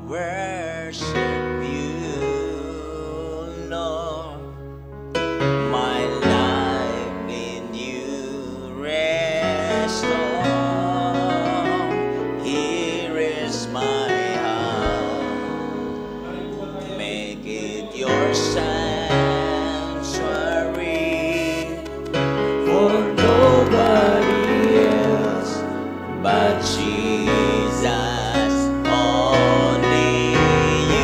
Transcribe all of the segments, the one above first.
worship you, Lord. My life in you restore. Here is my heart. Make it your sanctuary. For nobody else but Jesus, only you.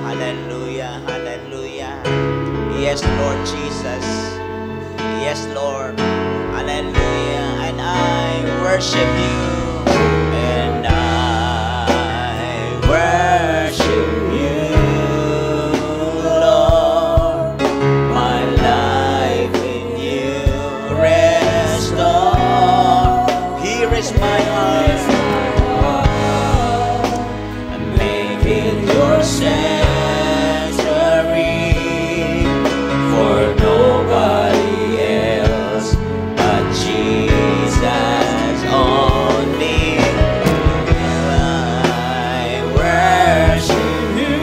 Hallelujah, hallelujah. Yes, Lord Jesus. Yes, Lord. Hallelujah. And I worship you. And I worship you, Lord. My life in you restore. Here is my heart. Make it your sanctuary. For nobody else but Jesus only. I worship you,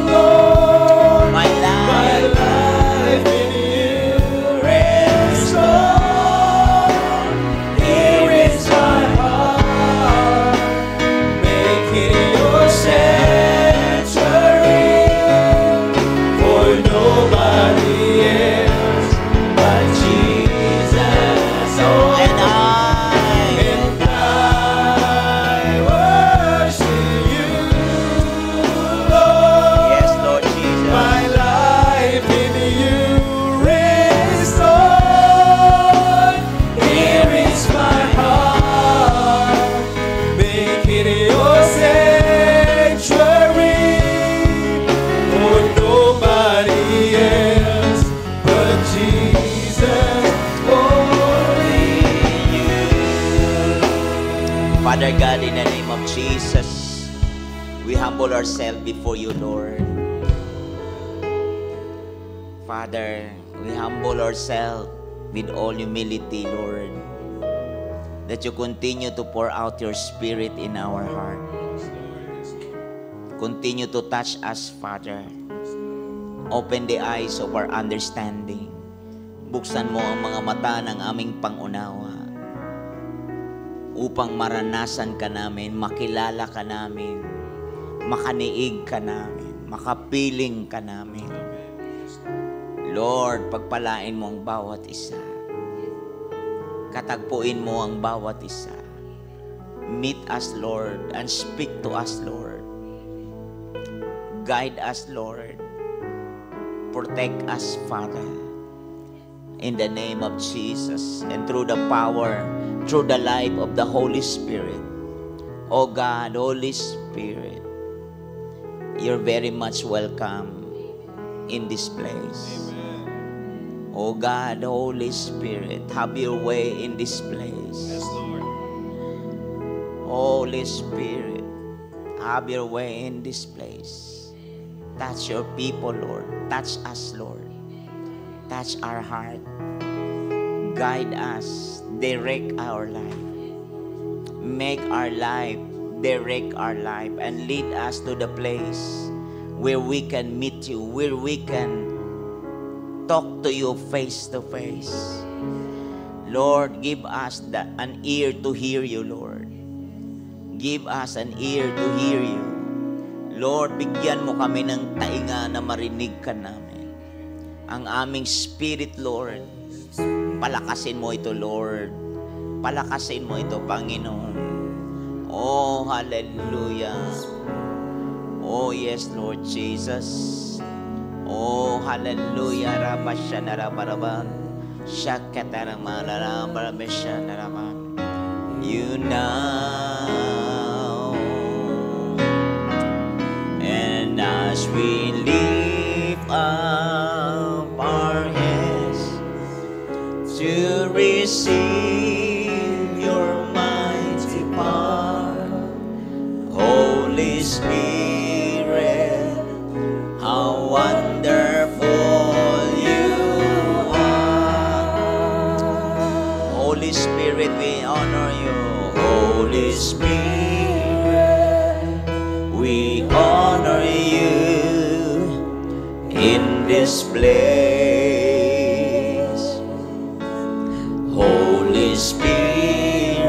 Lord. My life in you restore. Here is my heart. Make it your sanctuary. For nobody else but Jesus. Oh, and I worship you, Lord. Yes, Lord Jesus. My life in you restore. Here is my heart. Make it your sanctuary. For nobody else but Jesus, only you. Father God, in the name of Jesus, we humble ourselves before you, Lord. Father, we humble ourselves with all humility, Lord, that you continue to pour out your Spirit in our heart. Continue to touch us, Father. Open the eyes of our understanding. Buksan mo ang mga mata ng aming pangunawa upang maranasan ka namin, makilala ka namin, makaniig ka namin, makapiling ka namin. Lord, pagpalain mo ang bawat isa. Katagpuin mo ang bawat isa. Meet us, Lord, and speak to us, Lord. Guide us, Lord. Protect us, Father. In the name of Jesus, and through the power, through the life of the Holy Spirit. Oh God, Holy Spirit, you're very much welcome in this place. Oh God, Holy Spirit, have your way in this place. Yes, Lord. Holy Spirit, have your way in this place. Touch your people, Lord. Touch us, Lord. Touch our heart. Guide us. Direct our life. Make our life, direct our life, and lead us to the place where we can meet you, where we can talk to you face to face. Lord, give us an ear to hear you, Lord. Give us an ear to hear you. Lord, bigyan mo kami ng tainga na marinig ka namin. Ang aming spirit, Lord, palakasin mo ito, Lord. Palakasin mo ito, Panginoon. Oh, hallelujah. Oh, yes, Lord Jesus. Oh, hallelujah. Rabashanarabaraba. Shakataramalarambarabashanarama. You now. And as we lift up our hands to receive your mighty power, Holy Spirit, how wonderful you are. Holy Spirit, we honor you. Holy Spirit, we honor you in this place. Holy Spirit,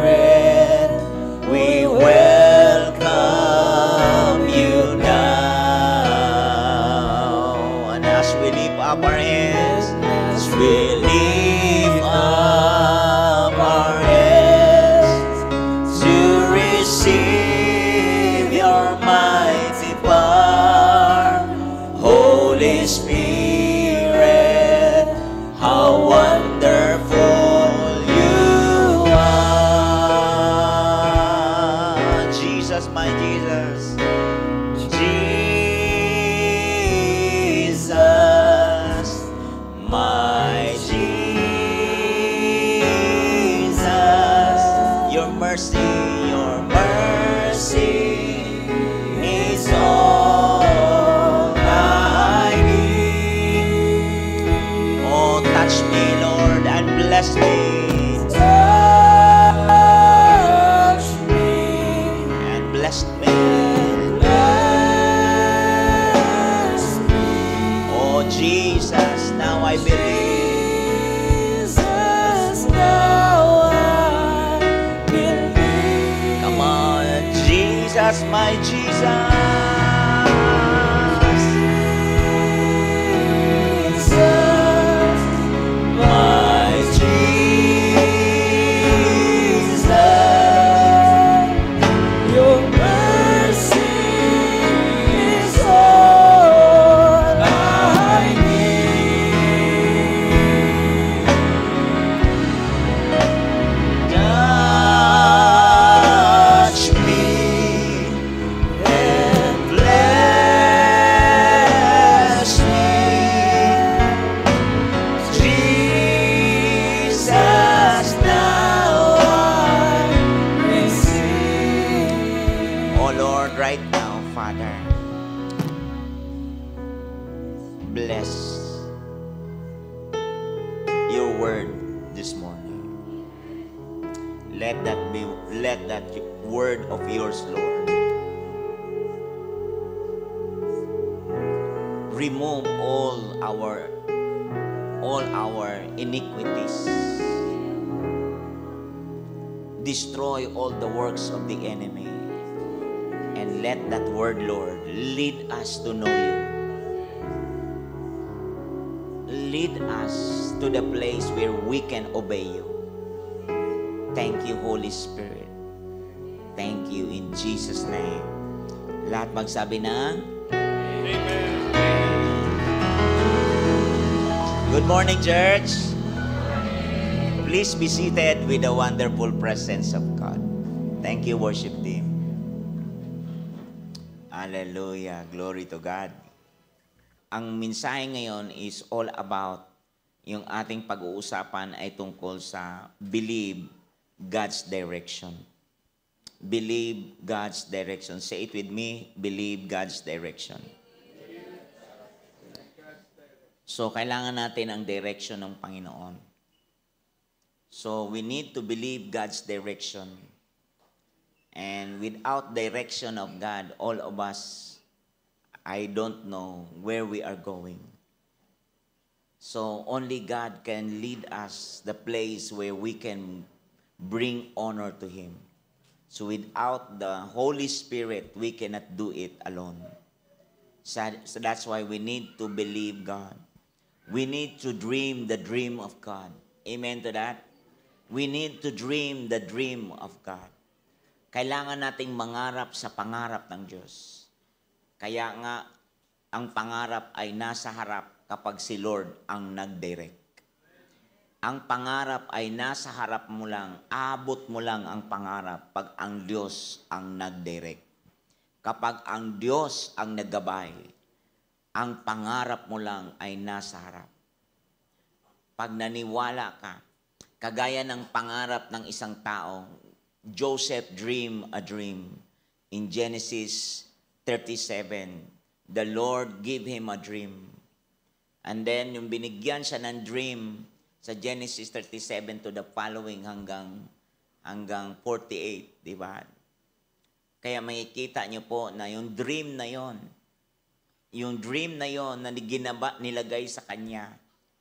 we welcome you now. And as we lift up our hands, as we lift up our hands to receive your mighty power, Holy Spirit, how wonderful you are. Jesus, my Jesus. Jesus, my Jesus. Your mercy is all I need. Oh, touch me, Lord, and bless me. Touch me and bless me. Oh, Jesus, now I believe. Jesus, now I believe. Come on, Jesus, my Jesus. Jesus, my Jesus. Your mercy is all I need. Touch me and bless me. Jesus, now I receive. Oh Lord, right now, Father, bless your word this morning. Let that word of yours, Lord, remove all our iniquities, destroy all the works of the enemy, and let that word, Lord, lead us to know you. Lead us to the place where we can obey you. Thank you, Holy Spirit. Thank you in Jesus' name. Lahat magsabi ng Amen. Good morning, church. Please be seated with the wonderful presence of God. Thank you, worship team. Hallelujah. Glory to God. Ang mensahe ngayon is all about, yung ating pag-uusapan ay tungkol sa believe God's direction. Believe God's direction. Say it with me, believe God's direction. So, kailangan natin ang direction ng Panginoon. So, we need to believe God's direction. And without direction of God, all of us, I don't know where we are going. So, only God can lead us the place where we can bring honor to Him. So, without the Holy Spirit, we cannot do it alone. So that's why we need to believe God. We need to dream the dream of God. Amen to that? We need to dream the dream of God. Kailangan nating mangarap sa pangarap ng Diyos. Kaya nga, ang pangarap ay nasa harap kapag si Lord ang nag-direct. Ang pangarap ay nasa harap mo lang, abot mo lang ang pangarap pag ang Diyos ang nag-direct. Kapag ang Diyos ang naggabay, ang pangarap mo lang ay nasa harap. Pag naniwala ka, kagaya ng pangarap ng isang tao, Joseph dreamed a dream. In Genesis 37, the Lord gave him a dream. And then, yung binigyan siya ng dream, Sa Genesis 37 to the following hanggang 48, di ba? Kaya makikita niyo po na yung dream na yon na nilagay sa kanya,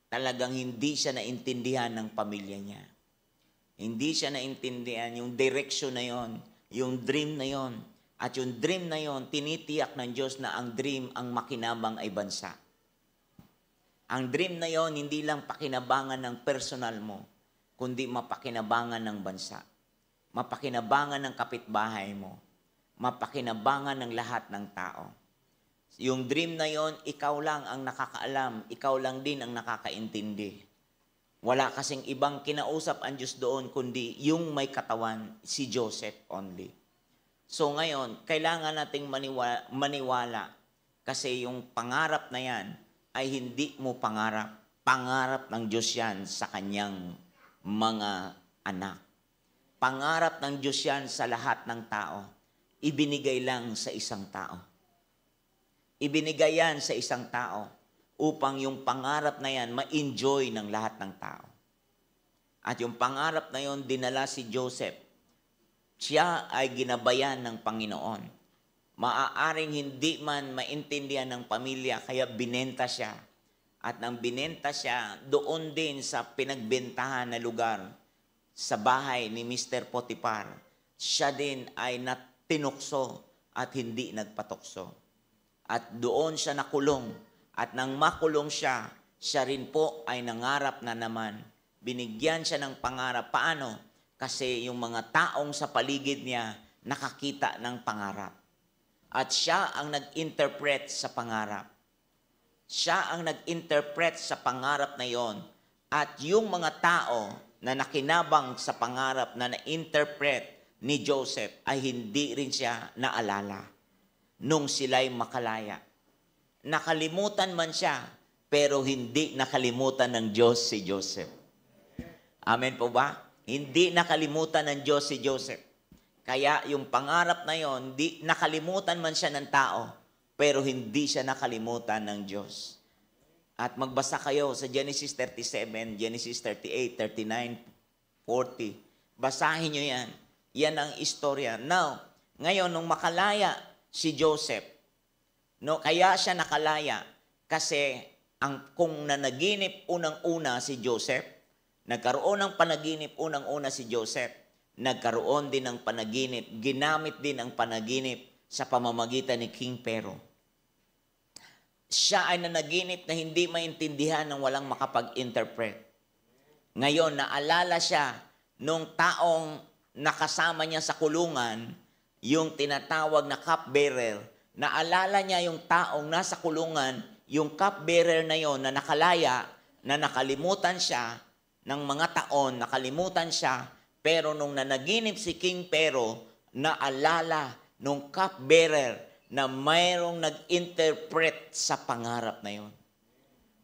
talagang hindi siya naintindihan ng pamilya niya. Hindi siya naintindihan yung direction na yon, yung dream na yon. At yung dream na yon, tinitiyak ng Diyos na ang dream, ang makinabang ay bansa. Ang dream na yon, hindi lang pakinabangan ng personal mo, kundi mapakinabangan ng bansa. Mapakinabangan ng kapitbahay mo. Mapakinabangan ng lahat ng tao. Yung dream na yon, ikaw lang ang nakakaalam, ikaw lang din ang nakakaintindi. Wala kasing ibang kinausap ang Diyos doon, kundi yung may katawan, si Joseph only. So ngayon, kailangan nating maniwala kasi yung pangarap na yan ay hindi mo pangarap. Pangarap ng Diyos yan sa kanyang mga anak. Pangarap ng Diyos yan sa lahat ng tao. Ibinigay lang sa isang tao. Ibinigay yan sa isang tao upang yung pangarap na yan ma-enjoy ng lahat ng tao. At yung pangarap na yon dinala si Joseph. Siya ay ginabayan ng Panginoon. Maaaring hindi man maintindihan ng pamilya, kaya binenta siya. At nang binenta siya, doon din sa pinagbentahan na lugar, sa bahay ni Mr. Potiphar, siya din ay tinukso at hindi nagpatukso. At doon siya nakulong. At nang makulong siya, siya rin po ay nangarap na naman. Binigyan siya ng pangarap. Paano? Kasi yung mga taong sa paligid niya nakakita ng pangarap. At siya ang nag-interpret sa pangarap. Siya ang nag-interpret sa pangarap na yon. At yung mga tao na nakinabang sa pangarap na na-interpret ni Joseph ay hindi rin siya naalala nung sila'y makalaya. Nakalimutan man siya, pero hindi nakalimutan ng Diyos si Joseph. Amen po ba? Hindi nakalimutan ng Diyos si Joseph. Kaya yung pangarap na yon, nakalimutan man siya ng tao, pero hindi siya nakalimutan ng Diyos. At magbasa kayo sa Genesis 37, Genesis 38, 39, 40. Basahin nyo yan. Yan ang istorya. Now, ngayon, nung makalaya si Joseph, no, kaya siya nakalaya kasi kung nanaginip unang-una si Joseph, nagkaroon ng panaginip unang-una si Joseph, nagkaroon din ng panaginip, ginamit din ang panaginip sa pamamagitan ni King Pharaoh. Siya ay nanaginip na hindi maintindihan ng walang makapag-interpret. Ngayon, naalala siya nung taong nakasama niya sa kulungan, yung tinatawag na cupbearer. Naalala niya yung taong nasa kulungan, yung cupbearer na yon na nakalaya, na nakalimutan siya ng mga taon, nakalimutan siya, pero nung nanaginip si King Pharaoh, naalala nung cupbearer na mayroong nag-interpret sa pangarap na yon.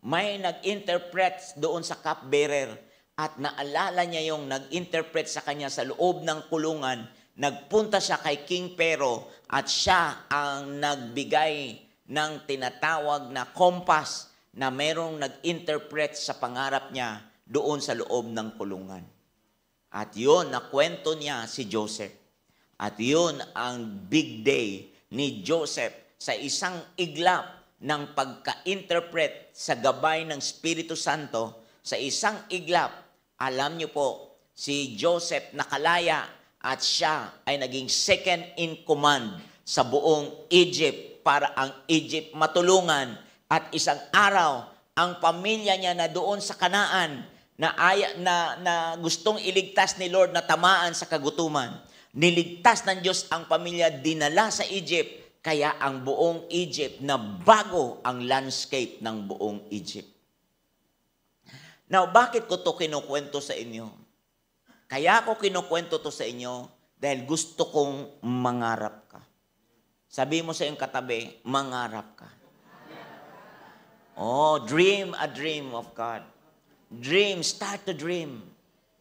May nag-interpret doon sa cupbearer at naalala niya yung nag-interpret sa kanya sa loob ng kulungan. Nagpunta siya kay King Pharaoh at siya ang nagbigay ng tinatawag na compass na mayroong nag-interpret sa pangarap niya doon sa loob ng kulungan. At yun, nakwento niya si Joseph. At yun ang big day ni Joseph sa isang iglap ng pagka-interpret sa gabay ng Espiritu Santo. Sa isang iglap, alam niyo po, si Joseph nakalaya at siya ay naging second in command sa buong Egypt para ang Egypt matulungan. At isang araw, ang pamilya niya na doon sa Kanaan na gustong iligtas ni Lord na tamaan sa kagutuman, niligtas ng Diyos ang pamilya, dinala sa Egypt, kaya ang buong Egypt na bago ang landscape ng buong Egypt. Now, bakit ko to kinukwento sa inyo? Kaya ako kinukwento to sa inyo dahil gusto kong mangarap ka. Sabi mo sa iyong katabi, mangarap ka. Oh, dream a dream of God. Dream, start to dream.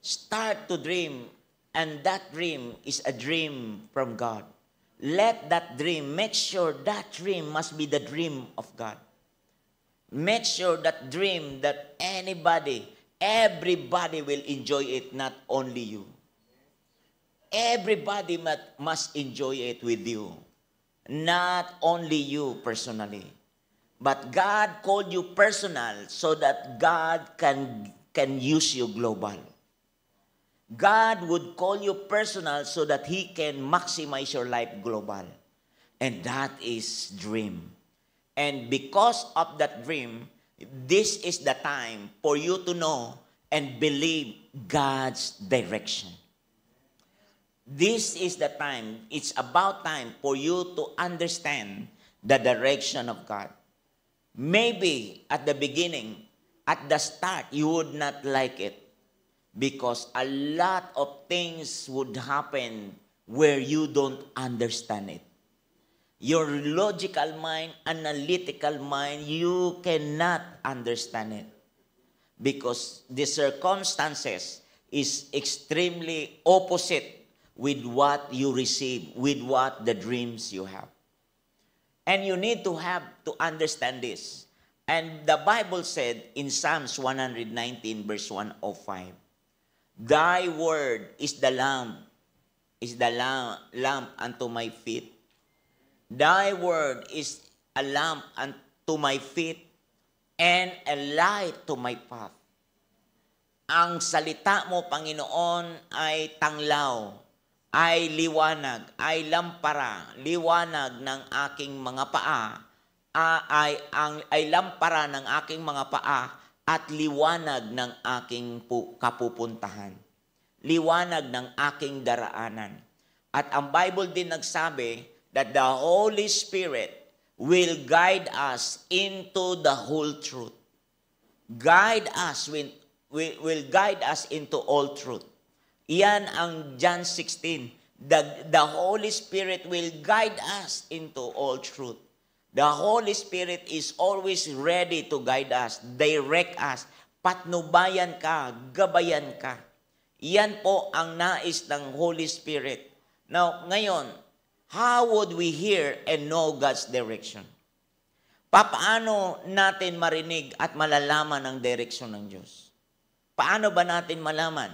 Start to dream. And that dream is a dream from God. Let that dream, make sure that dream must be the dream of God. Make sure that dream that anybody, everybody will enjoy it, not only you. Everybody must enjoy it with you. Not only you personally. But God called you personal so that God can use you global. God would call you personal so that He can maximize your life global. And that is dream. And because of that dream, this is the time for you to know and believe God's direction. This is the time, it's about time for you to understand the direction of God. Maybe at the beginning, at the start, you would not like it because a lot of things would happen where you don't understand it. Your logical mind, analytical mind, you cannot understand it because the circumstances is extremely opposite with what you receive, with what the dreams you have. And you need to have to understand this. And the Bible said in Psalms 119 verse 105, Thy word is the lamp unto my feet. Thy word is a lamp unto my feet and a light to my path. Ang salita mo, Panginoon, ay tanglaw, ay liwanag, ay lampara, liwanag ng aking mga paa, ay lampara ng aking mga paa at liwanag ng aking kapupuntahan. Liwanag ng aking daraanan. At ang Bible din nagsabi that the Holy Spirit will guide us into the whole truth. Will guide us into all truth. Iyan ang John 16. The Holy Spirit will guide us into all truth. The Holy Spirit is always ready to guide us, direct us, patnubayan ka, gabayan ka. Iyan po ang nais ng Holy Spirit. Now, ngayon, how would we hear and know God's direction? Paano natin marinig at malalaman ang direksyon ng Diyos? Paano ba natin malaman?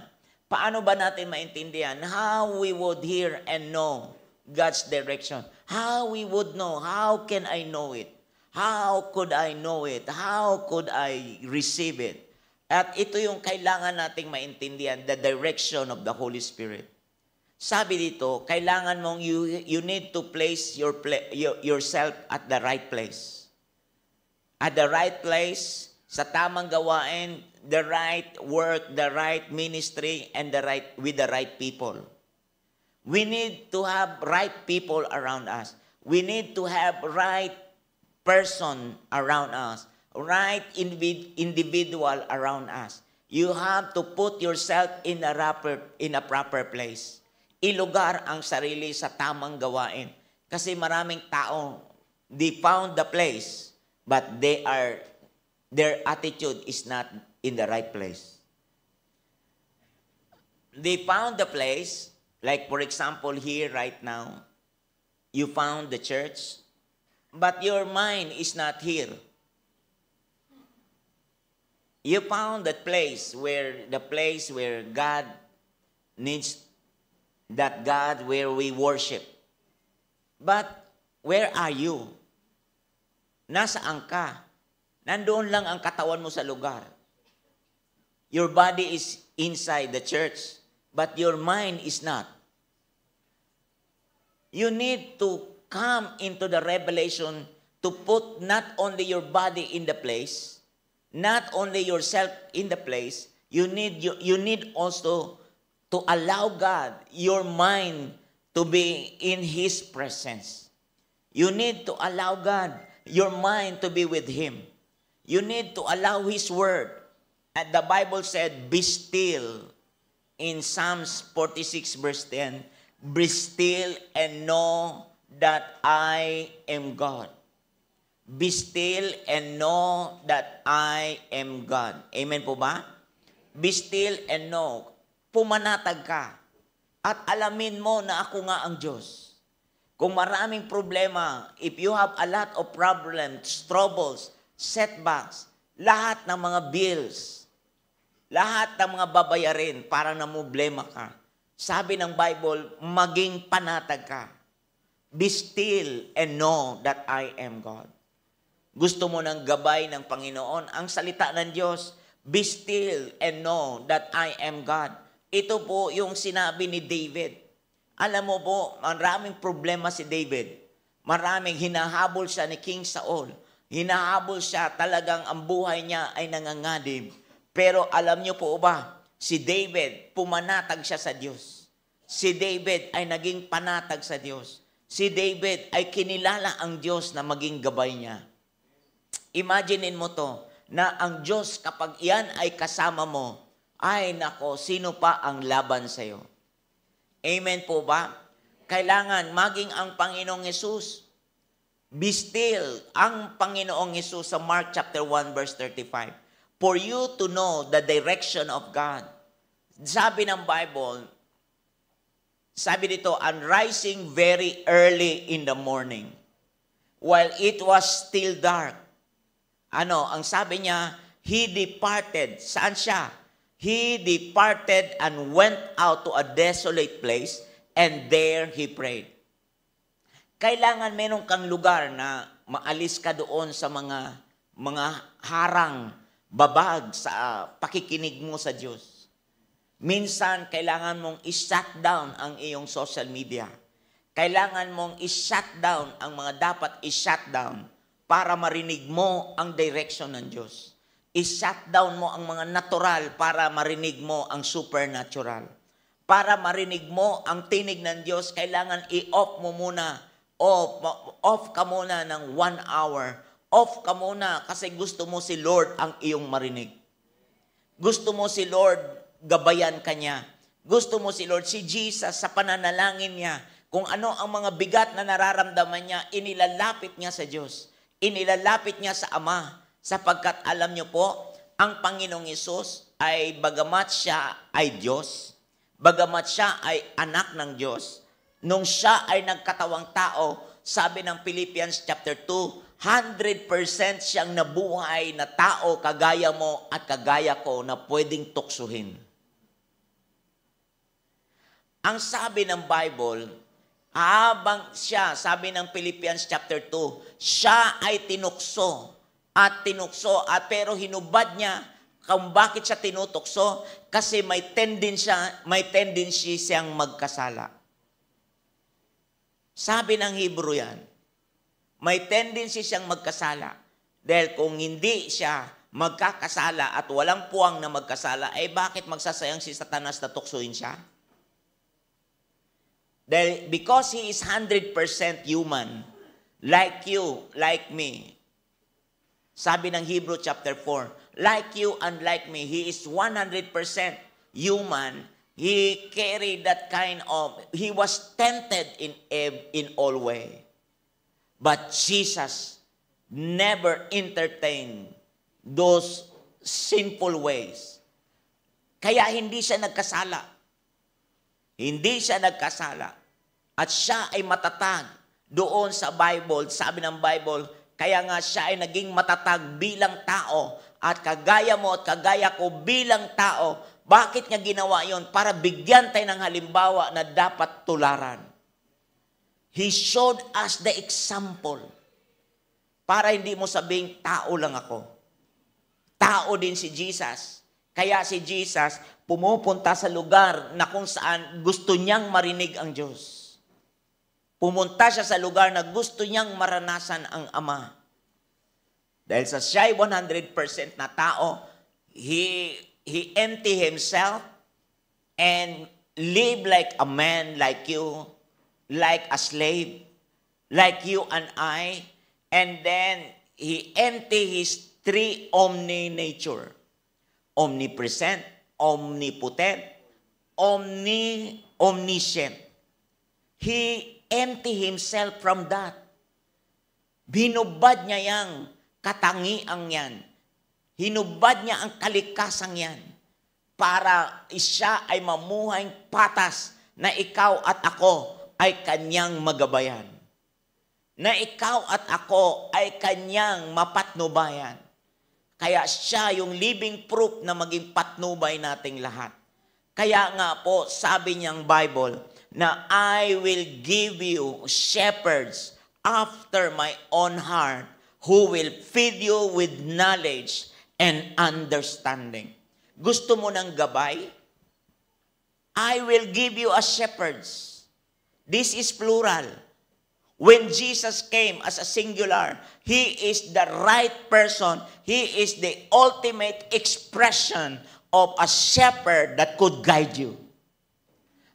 Paano ba natin maintindihan how we would hear and know God's direction? How we would know? How can I know it? How could I know it? How could I receive it? At ito yung kailangan nating maintindihan, the direction of the Holy Spirit. Sabi dito, kailangan mong you need to place yourself at the right place. At the right place, sa tamang gawain, the right work, the right ministry, and with the right people. We need to have right people around us. We need to have right person around us, right individual around us. You have to put yourself in a proper place. Ilugar ang sarili sa tamang gawain. Kasi maraming tao, they found the place, but their attitude is not in the right place. They found the place, like for example here right now, you found the church, but your mind is not here. You found the place where God needs, where we worship. But where are you? Nasaan ka? Nandoon lang ang katawan mo sa lugar. Your body is inside the church, but your mind is not. You need to come into the revelation to put not only your body in the place, not only yourself in the place, you need also to allow God, your mind, to be in His presence. You need to allow God, your mind, to be with Him. You need to allow His Word. And the Bible said, be still. In Psalms 46 verse 10, be still and know that I am God. Be still and know that I am God. Amen po ba? Be still and know. Pumanatag ka at alamin mo na ako nga ang Diyos. Kung maraming problema, if you have a lot of problems, troubles, setbacks, lahat ng mga bills, lahat ng mga babayarin para namumblema ka. Sabi ng Bible, maging panatag ka. Be still and know that I am God. Gusto mo ng gabay ng Panginoon? Ang salita ng Diyos, be still and know that I am God. Ito po yung sinabi ni David. Alam mo po, maraming problema si David. Maraming hinahabol siya ni King Saul. Hinahabol siya, talagang ang buhay niya ay nanganganib. Pero alam niyo po ba, si David, pumanatag siya sa Diyos. Si David ay naging panatag sa Diyos. Si David ay kinilala ang Diyos na maging gabay niya. Imaginein mo to, na ang Diyos kapag iyan ay kasama mo, ay nako, sino pa ang laban sa iyo? Amen po ba? Kailangan maging ang Panginoong Hesus. Be still, ang Panginoong Hesus sa Mark chapter 1 verse 35. For you to know the direction of God. Sabi ng Bible, sabi dito, and rising very early in the morning, while it was still dark. Ang sabi niya, he departed. Saan siya? He departed and went out to a desolate place, and there he prayed. Kailangan meron kang lugar na maalis ka doon sa mga harang, babag sa pakikinig mo sa Diyos. Minsan, kailangan mong i-shut down ang iyong social media. Kailangan mong i-shut down ang mga dapat i-shut down para marinig mo ang direction ng Diyos. I-shut down mo ang mga natural para marinig mo ang supernatural. Para marinig mo ang tinig ng Diyos, kailangan i-off mo muna. Off ka muna ng 1 hour. Off ka muna kasi gusto mo si Lord ang iyong marinig. Gusto mo si Lord gabayan ka niya. Gusto mo si Lord, si Jesus sa pananalangin niya, kung ano ang mga bigat na nararamdaman niya, inilalapit niya sa Diyos. Inilalapit niya sa Ama. Sapagkat alam niyo po, ang Panginoong Hesus ay bagamat siya ay Diyos, bagamat siya ay anak ng Diyos, nung siya ay nagkatawang tao, sabi ng Philippians chapter 2, 100% siyang nabuhay na tao kagaya mo at kagaya ko na pwedeng tuksuhin. Ang sabi ng Bible, habang siya, sabi ng Philippians chapter 2, siya ay tinukso at pero hinubad niya kung bakit siya tinutukso, kasi may tendency siyang magkasala. Sabi ng Hebrew yan, may tendency siyang magkasala. Dahil kung hindi siya magkakasala at walang puwang na magkasala, ay bakit magsasayang si Satanas na tuksuin siya? Dahil because he is 100% human, like you, like me. Sabi ng Hebrew chapter 4, like you and like me, he is 100% human. He carried that he was tempted in all way. But Jesus never entertained those sinful ways. Kaya hindi siya nagkasala. Hindi siya nagkasala. At siya ay matatag doon sa Bible. Sabi ng Bible, kaya nga siya ay naging matatag bilang tao. At kagaya mo at kagaya ko bilang tao. Bakit niya ginawa yon? Para bigyan tayo ng halimbawa na dapat tularan. He showed us the example. Para hindi mo sabing, tao lang ako. Tao din si Jesus. Kaya si Jesus pumupunta sa lugar na kung saan gusto niyang marinig ang Diyos. Pumunta siya sa lugar na gusto niyang maranasan ang Ama. Dahil sa siya'y 100% na tao, he emptied himself and lived like a man, like you, like a slave, like you and I, and then he emptied his three omni-nature. Omnipresent, omnipotent, omniscient. He emptied himself from that. Binubad niya yang katangiang yan. Hinubad niya ang kalikasang yan para siya ay mamuhay patas na ikaw at ako ay kanyang magabayan. Na ikaw at ako ay kanyang mapatnubayan. Kaya siya yung living proof na maging patnubay nating lahat. Kaya nga po, sabi niyang Bible, na I will give you shepherds after my own heart who will feed you with knowledge and understanding. Gusto mo ng gabay? I will give you as shepherds. This is plural. When Jesus came as a singular, He is the right person. He is the ultimate expression of a shepherd that could guide you.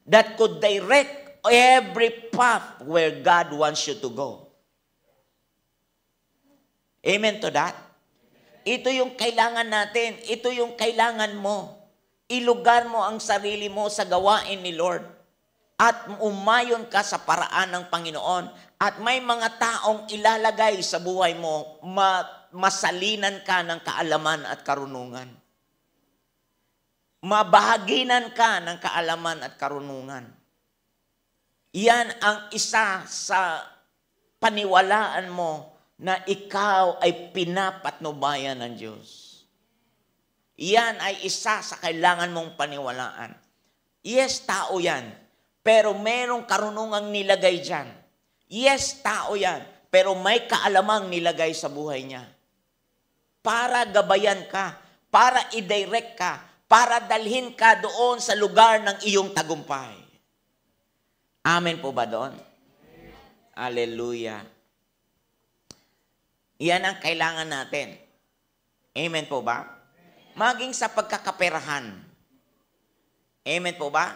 That could direct every path where God wants you to go. Amen to that? Ito yung kailangan natin. Ito yung kailangan mo. Ilugar mo ang sarili mo sa gawain ni Lord. At umayon ka sa paraan ng Panginoon. At may mga taong ilalagay sa buhay mo, masalinan ka ng kaalaman at karunungan. Mabahaginan ka ng kaalaman at karunungan. Yan ang isa sa paniwalaan mo na ikaw ay pinapatnubayan ng Diyos. Yan ay isa sa kailangan mong paniwalaan. Yes, tao yan. Pero merong karunungang nilagay dyan. Yes, tao yan. Pero may kaalamang nilagay sa buhay niya. Para gabayan ka. Para i-direct ka. Para dalhin ka doon sa lugar ng iyong tagumpay. Amen po ba doon? Hallelujah. Yan ang kailangan natin. Amen po ba? Maging sa pagkakaperahan. Amen po ba?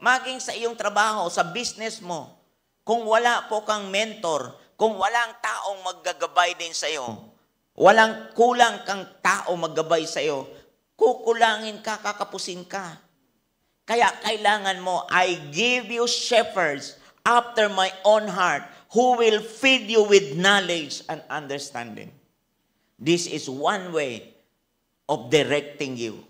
Maging sa iyong trabaho, sa business mo. Kung wala po kang mentor, kung walang taong maggagabay din sa iyo, walang kulang kang tao maggabay sa iyo, kukulangin ka, kakapusin ka. Kaya kailangan mo, I give you shepherds after my own heart who will feed you with knowledge and understanding. This is one way of directing you.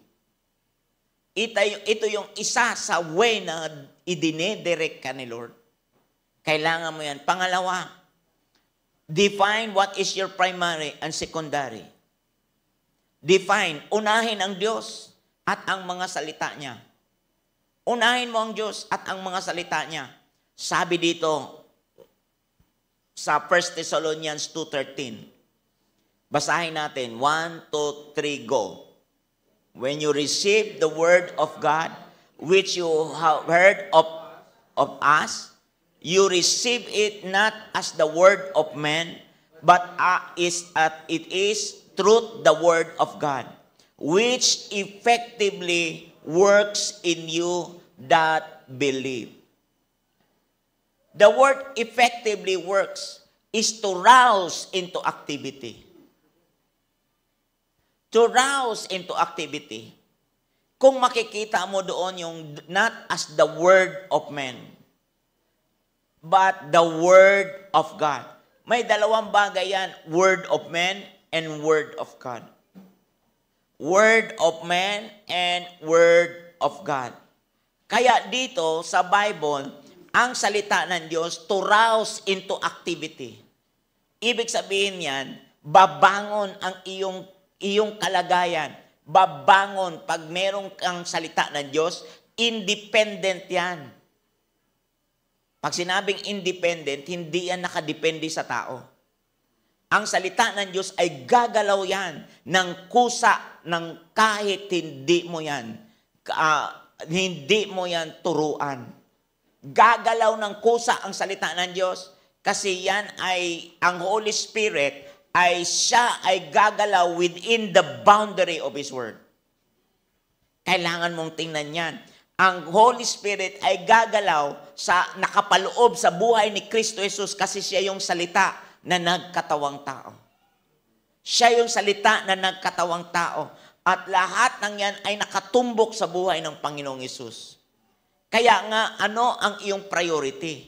Ito yung isa sa way na idine-direct ka ni Lord. Kailangan mo yan. Pangalawa, define what is your primary and secondary. Define, unahin ang Diyos at ang mga salita niya. Unahin mo ang Diyos at ang mga salita niya. Sabi dito sa 1 Thessalonians 2:13. Basahin natin. 1, 2, 3, go. When you receive the word of God, which you have heard of us, you receive it not as the word of man, but it is truth, the word of God, which effectively works in you that believe. The word effectively works is to rouse into activity. To rouse into activity. Kung makikita mo doon yung not as the word of man, but the word of God. May dalawang bagay yan, word of man and word of God. Word of man and word of God. Kaya dito sa Bible, ang salita ng Diyos to rouse into activity. Ibig sabihin yan, babangon ang iyong kalagayan. Babangon pag merong kang salita ng Diyos, independent yan. Pag sinabing independent, hindi yan nakadepende sa tao. Ang salita ng Diyos ay gagalaw yan ng kusa ng kahit hindi mo yan turuan. Gagalaw ng kusa ang salita ng Diyos kasi yan ay ang Holy Spirit siya ay gagalaw within the boundary of His Word. Kailangan mong tingnan yan. Ang Holy Spirit ay gagalaw nakapaloob sa buhay ni Kristo Jesus kasi siya yung salita na nagkatawang tao. Siya yung salita na nagkatawang tao. At lahat ng yan ay nakatumbok sa buhay ng Panginoong Yesus. Kaya nga, ano ang iyong priority?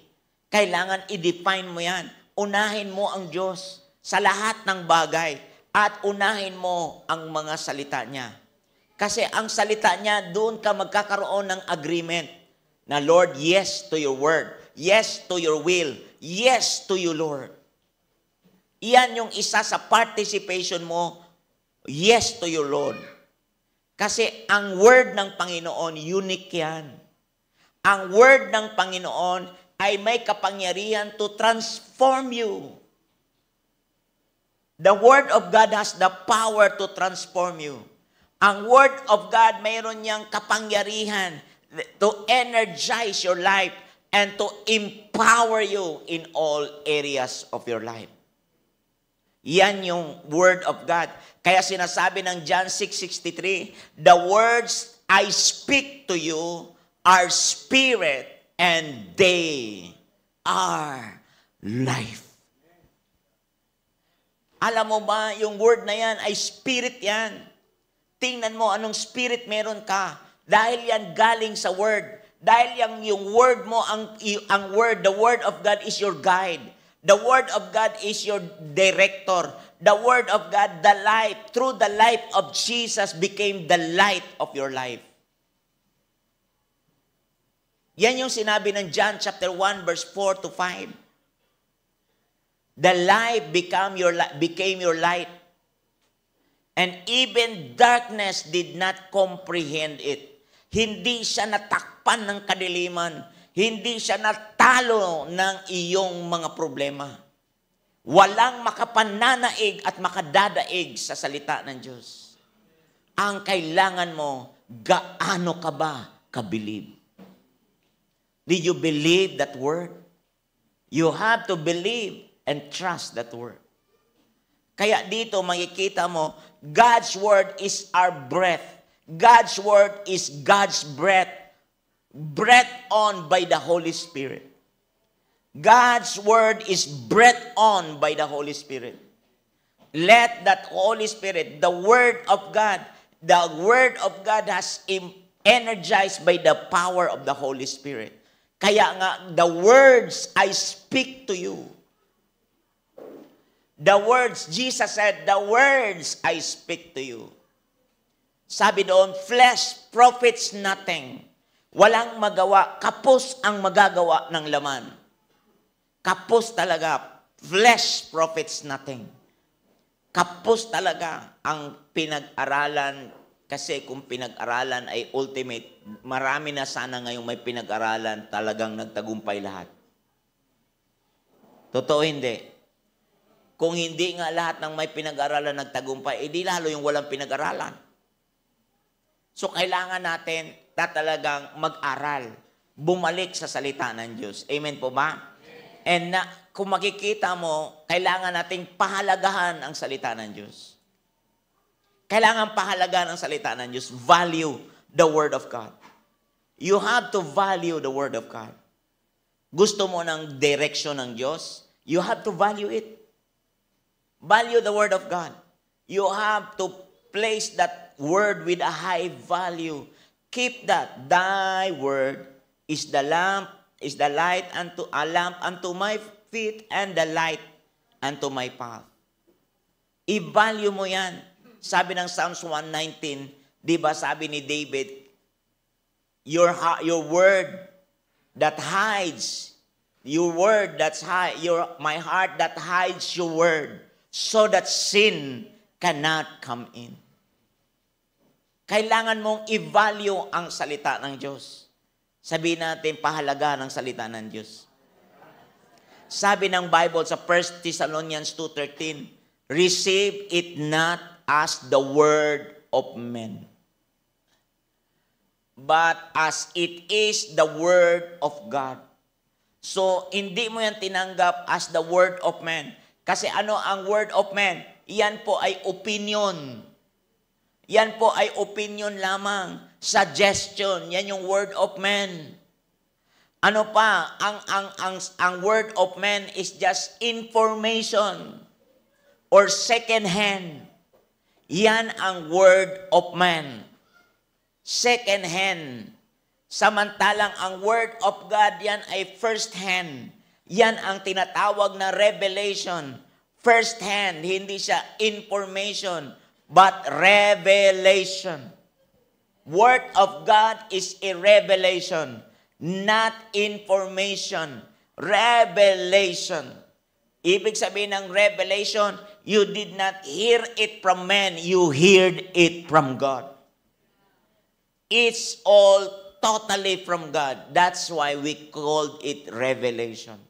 Kailangan i-define mo yan. Unahin mo ang Diyos sa lahat ng bagay at unahin mo ang mga salita niya. Kasi ang salita niya, doon ka magkakaroon ng agreement na Lord, yes to your word. Yes to your will. Yes to you, Lord. Iyan yung isa sa participation mo Yes to you, Lord. Kasi ang word ng Panginoon, unique yan. Ang word ng Panginoon ay may kapangyarihan to transform you. The word of God has the power to transform you. Ang word of God, mayroon niyang kapangyarihan to energize your life and to empower you in all areas of your life. Yan yung word of God. Kaya sinasabi ng John 6:63, the words I speak to you are spirit and they are life. Alam mo ba, yung word na yan ay spirit yan. Tingnan mo anong spirit meron ka. Dahil yan galing sa word. Dahil yung word mo, ang word, the word of God is your guide. The word of God is your director. The word of God, the life, through the life of Jesus became the light of your life. Yan yung sinabi ng John chapter 1 verse 4 to 5. The life became your light. And even darkness did not comprehend it. Hindi siya natakpan ng kadiliman. Hindi siya natalo ng iyong mga problema. Walang makapananaig at makadadaig sa salita ng Diyos. Ang kailangan mo, gaano ka ba kabilib? Did you believe that word? You have to believe and trust that word. Kaya dito makikita mo, God's word is our breath. God's word is God's breath. Breathed on by the Holy Spirit. God's word is breathed on by the Holy Spirit. Let that Holy Spirit, the word of God has energized by the power of the Holy Spirit. Kaya nga, the words I speak to you. The words, Jesus said, the words I speak to you. Sabi doon, flesh profits nothing. Walang magawa, kapos ang magagawa ng laman. Kapos talaga, flesh profits nothing. Kapos talaga ang pinag-aralan, kasi kung pinag-aralan ay ultimate, marami na sana ngayong may pinag-aralan, talagang nagtagumpay lahat. Totoo hindi? Kung hindi nga lahat ng may pinag-aralan nagtagumpay, edi lalo yung walang pinag-aralan. So kailangan natin na talagang mag-aral, bumalik sa salita ng Diyos. Amen po ba? And kung makikita mo, kailangan nating pahalagahan ang salita ng Diyos. Kailangan pahalagahan ang salita ng Diyos. Value the Word of God. You have to value the Word of God. Gusto mo ng direksyon ng Diyos? You have to value it. Value the Word of God. You have to place that Word with a high value. Keep that. Thy word is the light unto a lamp unto my feet and the light unto my path. I-value mo yan. Sabi ng Psalms 119, di ba sabi ni David, your word that hides, my heart that hides your word, so that sin cannot come in. Kailangan mong i-value ang salita ng Diyos. Sabihin natin, pahalaga ng salita ng Diyos. Sabi ng Bible sa 1 Thessalonians 2:13, receive it not as the word of men, but as it is the word of God. So, hindi mo yan tinanggap as the word of man. Kasi ano ang word of man? Yan po ay opinion. Yan po ay opinion lamang. Suggestion. Yan yung word of man. Ano pa? Ang word of man is just information or second hand. Yan ang word of man. Second hand. Samantalang ang word of God, yan ay first hand. Yan ang tinatawag na revelation. First hand, hindi siya information, but revelation. Word of God is a revelation, not information. Revelation. Ibig sabihin ng revelation, you did not hear it from men, you heard it from God. It's all totally from God. That's why we called it revelation.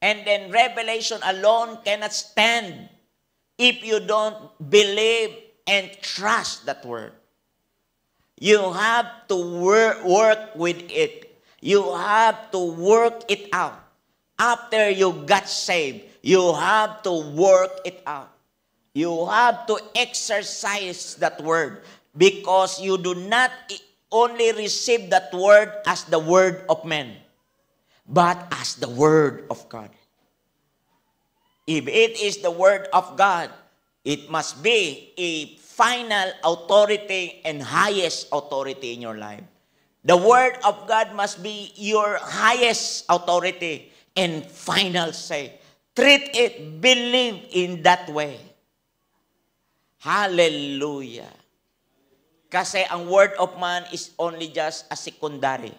And then revelation alone cannot stand if you don't believe and trust that word. You have to work with it. You have to work it out. After you got saved, you have to work it out. You have to exercise that word because you do not only receive that word as the word of men, but as the word of God. If it is the word of God, it must be a final authority and highest authority in your life. The word of God must be your highest authority and final say. Treat it, believe in that way. Hallelujah. Kasi ang word of man is only just a secondary.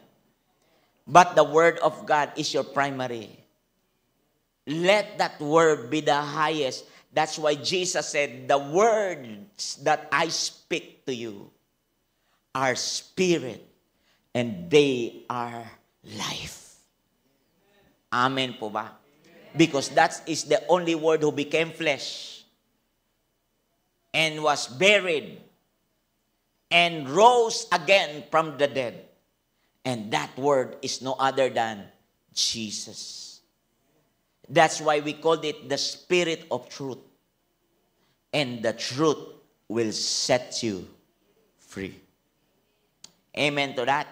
But the word of God is your primary. Let that word be the highest. That's why Jesus said, the words that I speak to you are spirit and they are life. Amen po ba? Because that is the only word who became flesh and was buried and rose again from the dead. And that word is no other than Jesus. That's why we called it the Spirit of Truth. And the truth will set you free. Amen to that?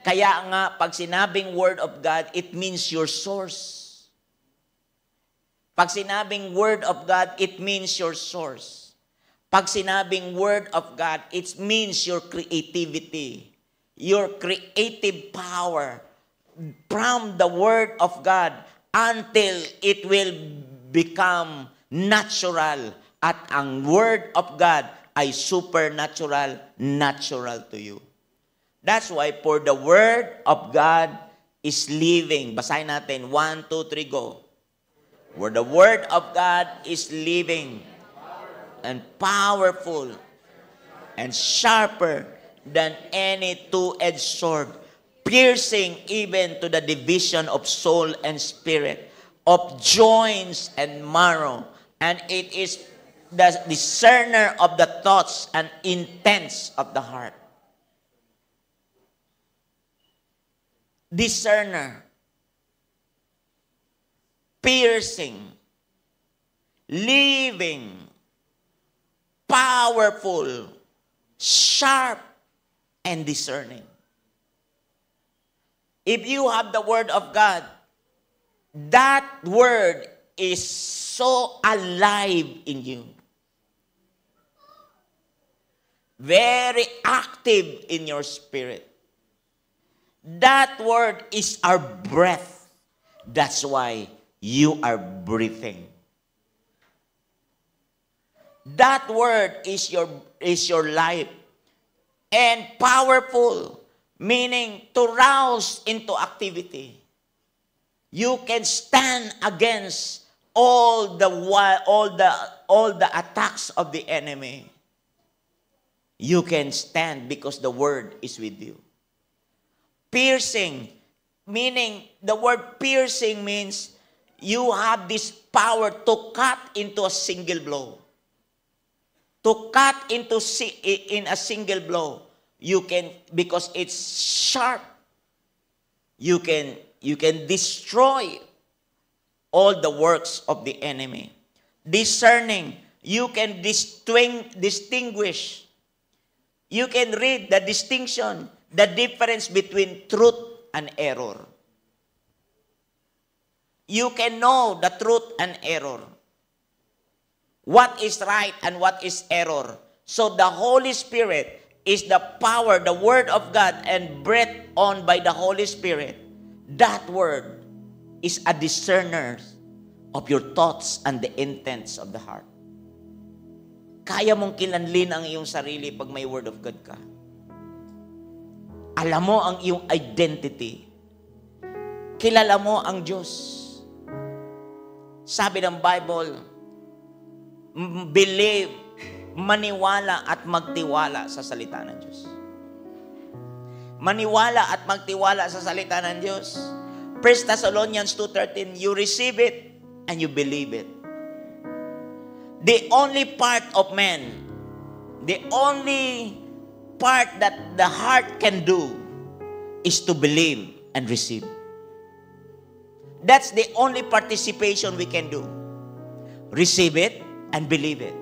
Kaya nga, pag sinabing Word of God, it means your source. Pag sinabing Word of God, it means your source. Pag sinabing Word of God, it means your creativity, your creative power from the Word of God until it will become natural. At ang Word of God ay supernatural, natural to you. That's why for the Word of God is living. Basahin natin. 1, 2, 3, go. Where the Word of God is living and powerful and sharper than any two-edged sword, piercing even to the division of soul and spirit, of joints and marrow, and it is the discerner of the thoughts and intents of the heart. Discerner, piercing, living, powerful, sharp, and discerning. If you have the Word of God, that Word is so alive in you. Very active in your spirit. That word is our breath. That's why you are breathing. That word is your life. And powerful, meaning to rouse into activity. You can stand against all the attacks of the enemy. You can stand because the word is with you. Piercing, meaning the word piercing means you have this power to cut into a single blow. To cut in a single blow. You can, because it's sharp, you can destroy all the works of the enemy. Discerning, you can distinguish. You can read the distinction, the difference between truth and error. You can know the truth and error. What is right and what is error. So the Holy Spirit is the power, the Word of God, and breathed on by the Holy Spirit. That Word is a discerner of your thoughts and the intents of the heart. Kaya mong kilanlin ang iyong sarili pag may Word of God ka. Alam mo ang iyong identity. Kilala mo ang Diyos. Sabi ng Bible, believe, maniwala at magtiwala sa salita ng Diyos. Maniwala at magtiwala sa salita ng Diyos. 1 Thessalonians 2:13, you receive it and you believe it. The only part of man, the only part that the heart can do is to believe and receive. That's the only participation we can do. Receive it and believe it.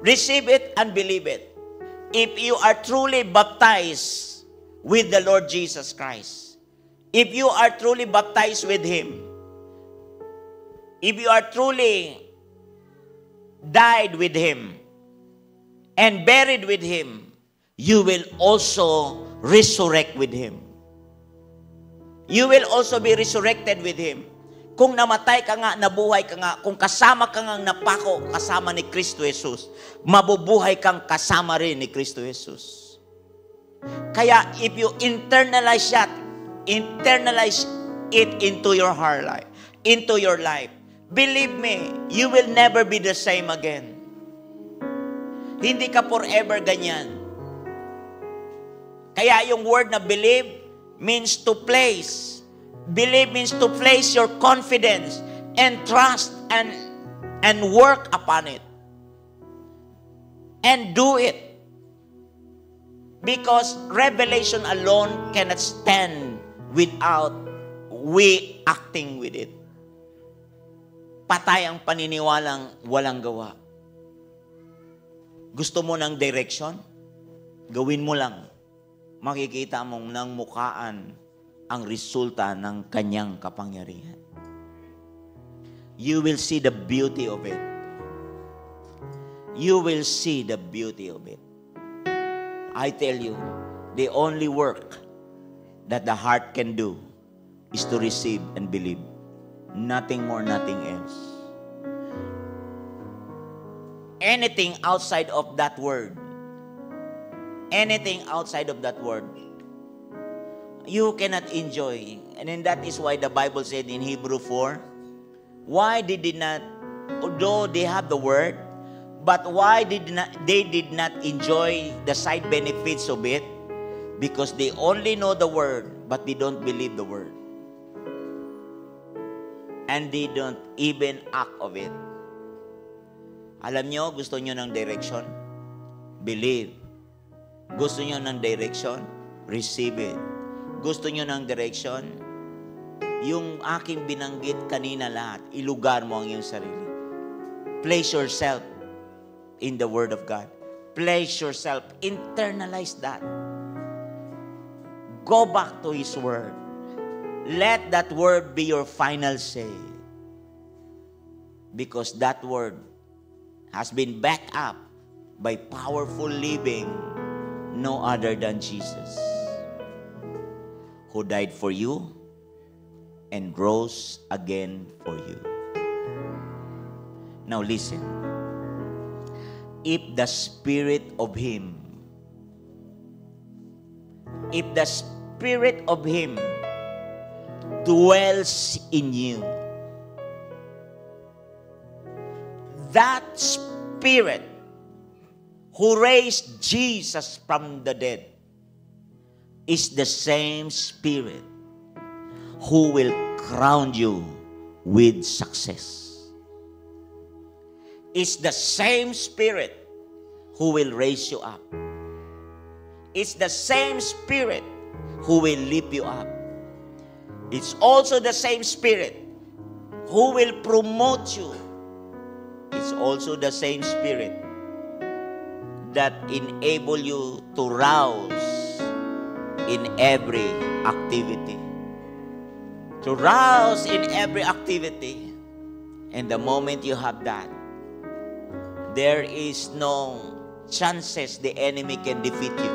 Receive it and believe it. If you are truly baptized with the Lord Jesus Christ, if you are truly baptized with Him, if you are truly died with Him and buried with Him, you will also resurrect with Him. You will also be resurrected with Him. Kung namatay ka nga, nabuhay ka nga, kung kasama ka nga napako, kasama ni Kristo Jesus, mabubuhay kang kasama rin ni Kristo Jesus. Kaya if you internalize it into your heart life, into your life, believe me, you will never be the same again. Hindi ka forever ganyan. Kaya yung word na believe means to place. Believe means to place your confidence and trust and work upon it. And do it. Because revelation alone cannot stand without we acting with it. Patay ang paniniwalang walang gawa. Gusto mo ng direction? Gawin mo lang. Makikita mong nang mukaan ang resulta ng kanyang kapangyarihan. You will see the beauty of it. You will see the beauty of it. I tell you, the only work that the heart can do is to receive and believe. Nothing more, nothing else. Anything outside of that word, anything outside of that word, you cannot enjoy. And then that is why the Bible said in Hebrew 4, why they did not, although they have the word, but why they did not enjoy the side benefits of it? Because they only know the word, but they don't believe the word. And they don't even act of it. Alam nyo, gusto nyo ng direction? Believe. Gusto nyo ng direction? Receive it. Gusto nyo ng direction? Yung aking binanggit kanina lahat, ilugar mo ang iyong sarili. Place yourself in the Word of God. Place yourself. Internalize that. Go back to His Word. Let that Word be your final say. Because that Word has been backed up by powerful living, no other than Jesus, who died for you and rose again for you. Now listen. If the Spirit of Him dwells in you, that Spirit who raised Jesus from the dead is the same Spirit who will crown you with success. It's the same Spirit who will raise you up. It's the same Spirit who will lift you up. It's also the same Spirit who will promote you. It's also the same Spirit that enable you to rouse in every activity. To rouse in every activity. And the moment you have that, there is no chances the enemy can defeat you.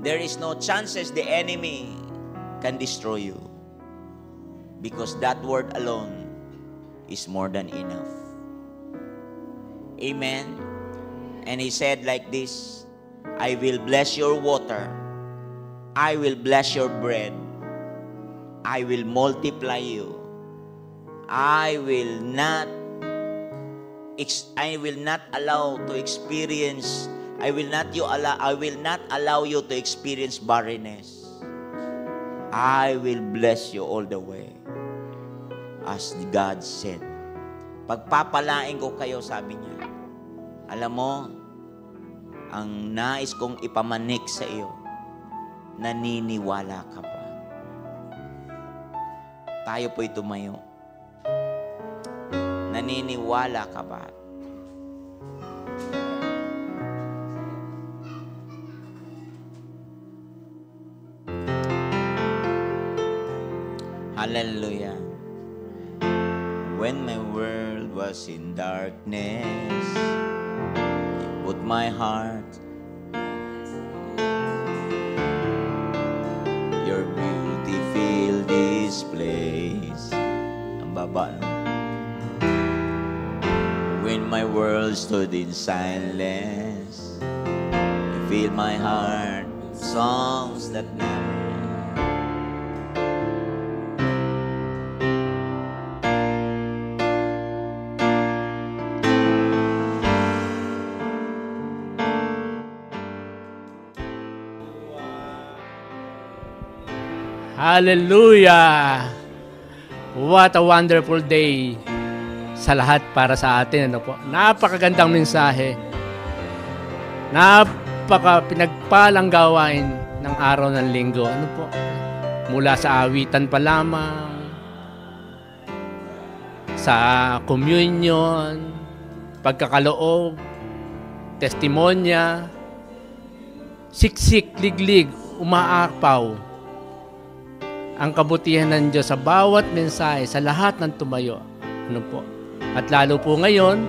There is no chances the enemy can destroy you. Because that word alone is more than enough. Amen. And He said like this, I will bless your water. I will bless your bread. I will multiply you. I will not allow to experience. I will not allow you to experience barrenness. I will bless you all the way. As God said. Pagpapalain ko kayo, sabi niya. Alam mo, ang nais kong ipamanik sa iyo, naniniwala ka pa. Tayo po'y tumayo. Naniniwala ka ba? Hallelujah. When my world was in darkness, you put my heart. Your beauty filled this place. Ang baba, no? When my world stood in silence, you filled my heart with songs that never end. Hallelujah! What a wonderful day sa lahat para sa atin. Ano po? Napakagandang mensahe. Napaka pinagpalang gawain ng araw ng linggo. Ano po? Mula sa awitan pa lamang, sa communion, pagkakaloob, testimonya, siksik, liglig, umaapaw ang kabutihan ng Diyos sa bawat mensahe, sa lahat ng tumayo. Ano po? At lalo po ngayon,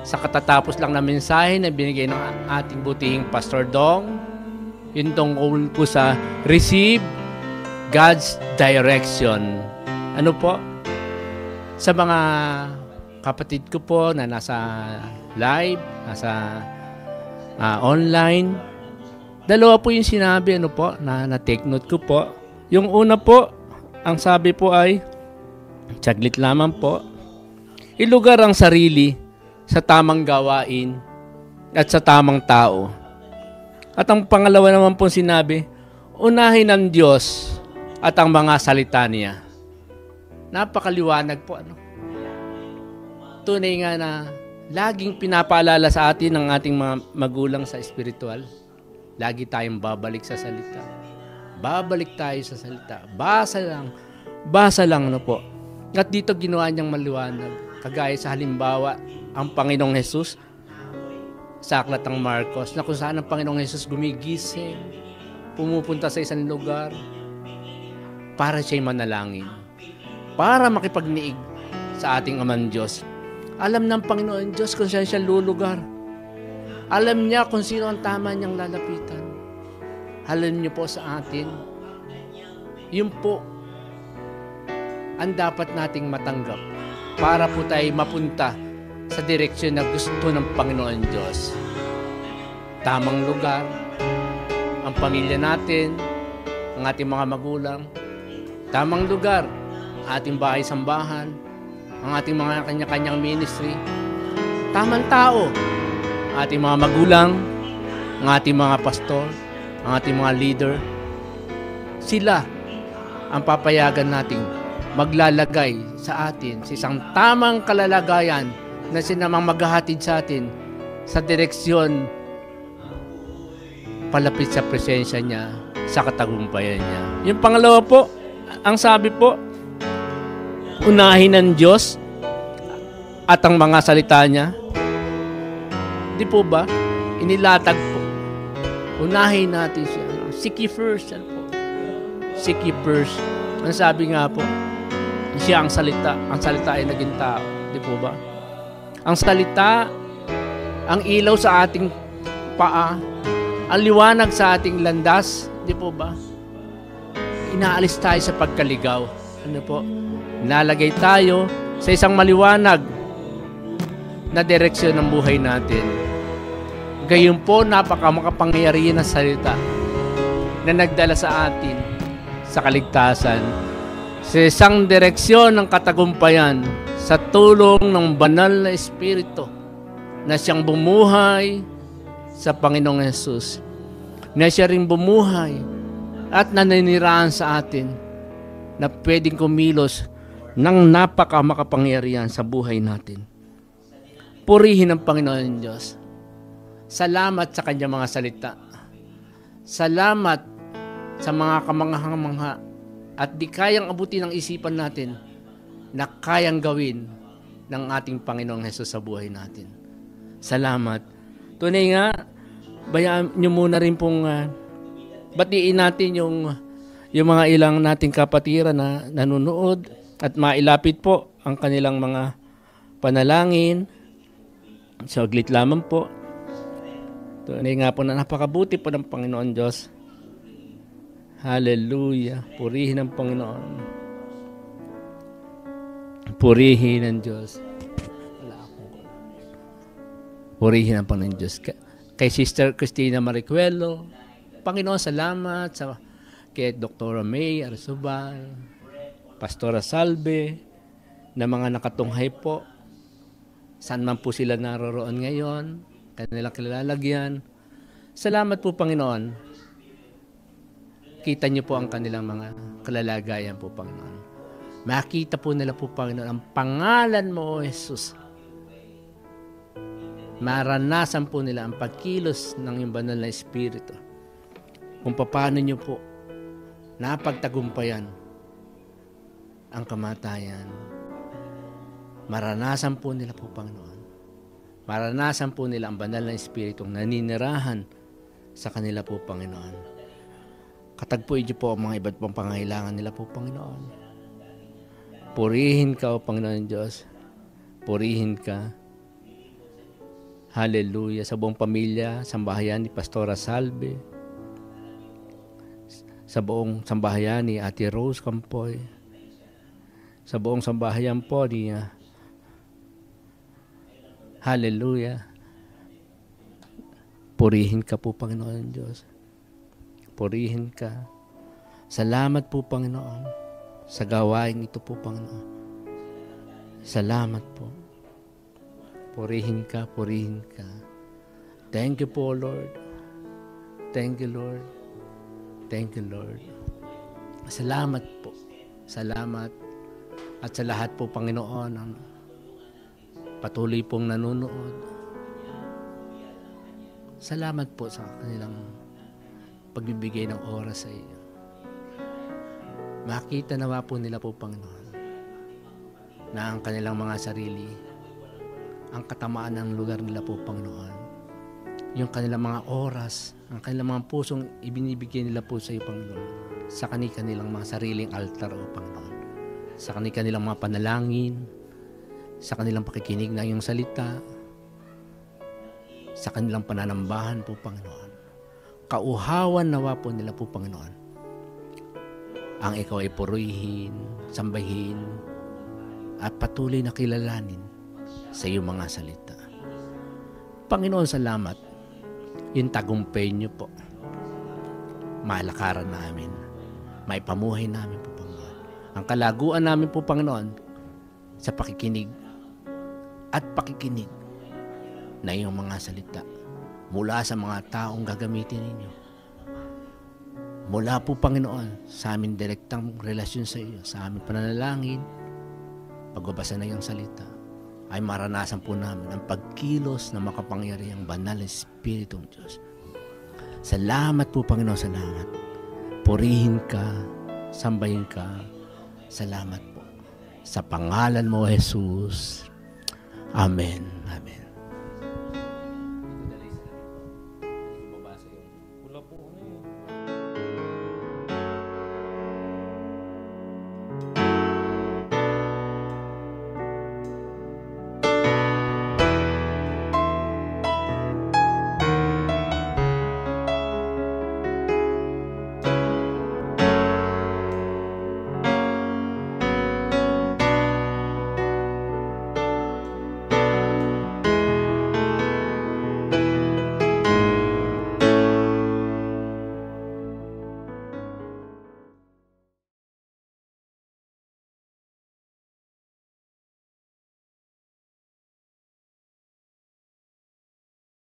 sa katatapos lang na mensahe na binigay ng ating butihing Pastor Dong, yun tungkol po sa receive God's direction. Ano po? Sa mga kapatid ko po na nasa live, nasa online, dalawa po yung sinabi, ano po, na take note ko po. Yung una po, ang sabi po ay, saglit lamang po, ilugar ang sarili sa tamang gawain at sa tamang tao. At ang pangalawa naman po sinabi, unahin ang Diyos at ang mga salita niya. Napakaliwanag po. Ano? Tunay nga na laging pinapaalala sa atin ng ating mga magulang sa espiritual. Lagi tayong babalik sa salita. Babalik tayo sa salita. Basa lang ano po. At dito ginawa niyang maliwanag. Kagaya sa halimbawa, ang Panginoong Jesus sa aklat ng Marcos, na kung saan ang Panginoong Jesus gumigising, pumupunta sa isang lugar para siya'y manalangin. Para makipagniig sa ating Amang Diyos. Alam ng Panginoon Diyos kung saan siya lulugar. Alam niya kung sino ang tama niyang lalapitan. Alam niyo po sa atin, yun po ang dapat nating matanggap para po tayo mapunta sa direksyon na gusto ng Panginoon Diyos. Tamang lugar, ang pamilya natin, ang ating mga magulang. Tamang lugar, ating bahay-sambahan, ang ating mga kanya-kanyang ministry. Tamang tao, ating mga magulang, ang ating mga pastor, ang ating mga leader. Sila ang papayagan nating maglalagay sa atin sa isang tamang kalalagayan na sinamang maghahatid sa atin sa direksyon palapit sa presensya niya, sa katagumpayan niya. Yung pangalawa po, ang sabi po, unahin ng Diyos at ang mga salita niya. Di po ba? Inilatag po. Unahin natin siya. Seek ye first. Seek ye first. Ang sabi nga po, siya ang salita. Ang salita ay naging tao. Di po ba? Ang salita, ang ilaw sa ating paa, ang liwanag sa ating landas. Di po ba? Inaalis tayo sa pagkaligaw. Ano po? Nalagay tayo sa isang maliwanag na direksyon ng buhay natin. Gayon po, napakamakapangyarihan na salita na nagdala sa atin sa kaligtasan sa isang direksyon ng katagumpayan sa tulong ng banal na Espiritu na siyang bumuhay sa Panginoong Hesus, na siya rin bumuhay at naninirahan sa atin na pwedeng kumilos ng napakamakapangyarihan sa buhay natin. Purihin ang Panginoon Diyos. Salamat sa Kanyang mga salita. Salamat sa mga kamanghang-mangha at di kayang abutin ng isipan natin na kayang gawin ng ating Panginoong Hesus sa buhay natin. Salamat. Tunay nga, bayaan nyo muna rin pong batiin natin yung mga ilang nating kapatiran na nanonood at mailapit po ang kanilang mga panalangin. Saglit lamang po. Tunay nga po na napakabuti po ng Panginoon Diyos. Hallelujah. Purihin ang Panginoon. Purihin ang Diyos. Purihin ang Panginoon Diyos. Kay Sister Cristina Maricuelo, Panginoon, salamat sa kay Dr. May Arzobal, Pastora Salve, na mga nakatunghay po. Saan man po sila naroroon ngayon, kanilang kilalagyan. Salamat po, Panginoon. Kita niyo po ang kanilang mga kalalagayan po, Panginoon. Makita po nila po, Panginoon, ang pangalan mo, O Jesus. Maranasan po nila ang pagkilos ng iyong banal na Espiritu. Kung paano niyo po napagtagumpayan ang kamatayan. Maranasan po nila po, Panginoon. Maranasan po nila ang banal na Espiritu naninirahan sa kanila po, Panginoon. Katagpuin niyo po ang mga iba't pang pangangailangan nila po, Panginoon. Purihin ka, O Panginoon Diyos. Purihin ka. Hallelujah. Sa buong pamilya, sambahayan ni Pastora Salve. Sa buong sambahayan ni Ate Rose Campoy. Sa buong sambahayan po ni Hallelujah. Purihin ka po, Panginoon Diyos. Purihin ka. Salamat po, Panginoon, sa gawain ito po, Panginoon. Salamat po. Purihin ka, purihin ka. Thank you po, Lord. Thank you, Lord. Thank you, Lord. Salamat po. Salamat. At sa lahat po, Panginoon, ang patuloy pong nanonood. Salamat po sa kanilang pagbibigay ng oras sa iyo. Makita nawa po nila po, Panginoon, na ang kanilang mga sarili, ang katamaan ng lugar nila po, Panginoon, yung kanilang mga oras, ang kanilang mga pusong ibinibigay nila po sa iyo, Panginoon, sa kanilang mga sariling altar, O Panginoon, sa kanilang mga panalangin, sa kanilang pakikinig ng iyong salita, sa kanilang pananambahan po, Panginoon. Kauhawan nawa po nila po, Panginoon, ang ikaw ay purihin, sambahin, at patuloy na kilalanin sa iyong mga salita. Panginoon, salamat. Yung tagumpay niyo po, malakaran namin, may pamuhay namin po, Panginoon. Ang kalaguan namin po, Panginoon, sa pakikinig at pakikinig na iyong mga salita mula sa mga taong gagamitin ninyo. Mula po, Panginoon, sa aming direktang relasyon sa iyo, sa aming pananalangin, pagbabasa ng iyong salita, ay maranasan po namin ang pagkilos na makapangyarihang banal na Espiritu ng Diyos. Salamat po, Panginoon, salamat. Purihin ka, sambahin ka. Salamat po. Sa pangalan mo, Jesus. Amen.